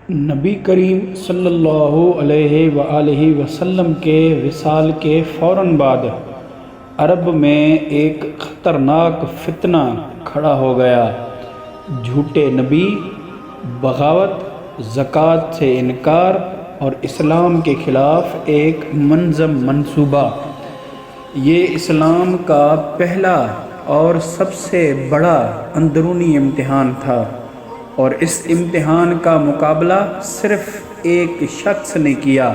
نبی کریم صلی اللہ علیہ وآلہ وسلم کے وصال کے فوراً بعد عرب میں ایک خطرناک فتنہ کھڑا ہو گیا۔ جھوٹے نبی، بغاوت، زکوٰۃ سے انکار اور اسلام کے خلاف ایک منظم منصوبہ۔ یہ اسلام کا پہلا اور سب سے بڑا اندرونی امتحان تھا، اور اس امتحان کا مقابلہ صرف ایک شخص نے کیا،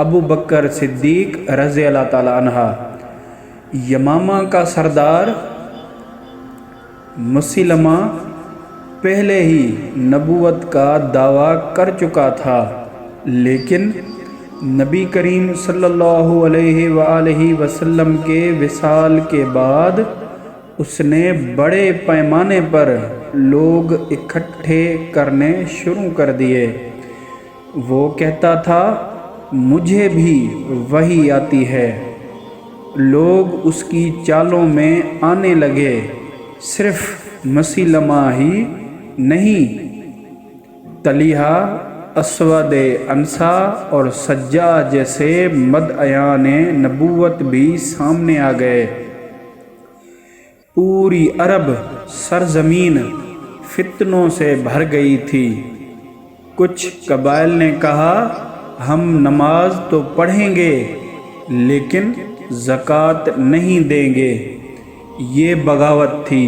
ابو بکر صدیق رضی اللہ تعالیٰ عنہ۔ یمامہ کا سردار مسیلمہ پہلے ہی نبوت کا دعویٰ کر چکا تھا، لیکن نبی کریم صلی اللہ علیہ وآلہ وسلم کے وصال کے بعد اس نے بڑے پیمانے پر لوگ اکٹھے کرنے شروع کر دیے۔ وہ کہتا تھا، مجھے بھی وحی آتی ہے۔ لوگ اس کی چالوں میں آنے لگے۔ صرف مسیلمہ ہی نہیں، طلحہ، اسود عنسیٰ اور سجاد جیسے مدعیان نبوت بھی سامنے آ گئے۔ پوری عرب سرزمین فتنوں سے بھر گئی تھی۔ کچھ قبائل نے کہا، ہم نماز تو پڑھیں گے لیکن زکوٰۃ نہیں دیں گے۔ یہ بغاوت تھی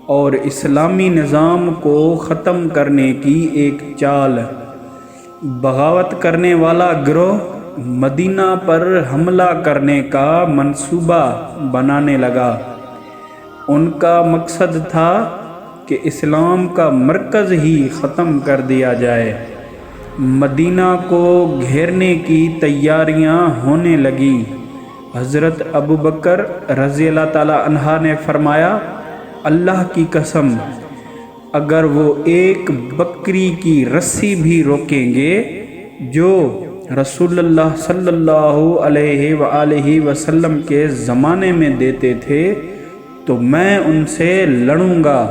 اور اسلامی نظام کو ختم کرنے کی ایک چال۔ بغاوت کرنے والا گروہ مدینہ پر حملہ کرنے کا منصوبہ بنانے لگا۔ ان کا مقصد تھا کہ اسلام کا مرکز ہی ختم کر دیا جائے۔ مدینہ کو گھیرنے کی تیاریاں ہونے لگیں۔ حضرت ابو بکر رضی اللہ تعالیٰ عنہ نے فرمایا، اللہ کی قسم، اگر وہ ایک بکری کی رسی بھی روکیں گے جو رسول اللہ صلی اللہ علیہ وآلہ وسلم کے زمانے میں دیتے تھے تو میں ان سے لڑوں گا۔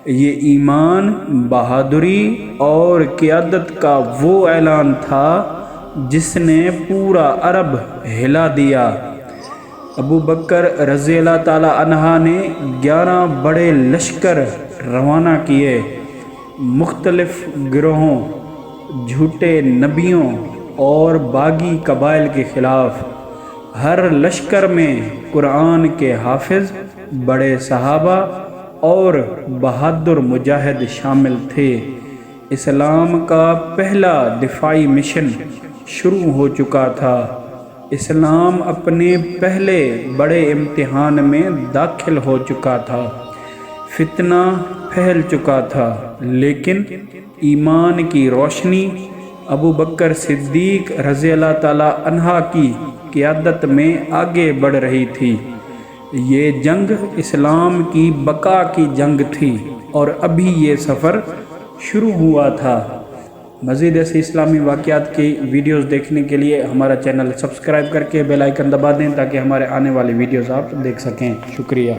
یہ ایمان، بہادری اور قیادت کا وہ اعلان تھا جس نے پورا عرب ہلا دیا۔ ابو بکر رضی اللہ تعالیٰ عنہ نے 11 بڑے لشکر روانہ کیے، مختلف گروہوں، جھوٹے نبیوں اور باغی قبائل کے خلاف۔ ہر لشکر میں قرآن کے حافظ، بڑے صحابہ اور بہادر مجاہد شامل تھے۔ اسلام کا پہلا دفاعی مشن شروع ہو چکا تھا۔ اسلام اپنے پہلے بڑے امتحان میں داخل ہو چکا تھا۔ فتنہ پھیل چکا تھا، لیکن ایمان کی روشنی ابو بکر صدیق رضی اللہ تعالیٰ عنہ کی قیادت میں آگے بڑھ رہی تھی۔ یہ جنگ اسلام کی بقا کی جنگ تھی اور ابھی یہ سفر شروع ہوا تھا۔ مزید ایسے اسلامی واقعات کی ویڈیوز دیکھنے کے لیے ہمارا چینل سبسکرائب کر کے بیل آئیکن دبا دیں تاکہ ہمارے آنے والی ویڈیوز آپ دیکھ سکیں۔ شکریہ۔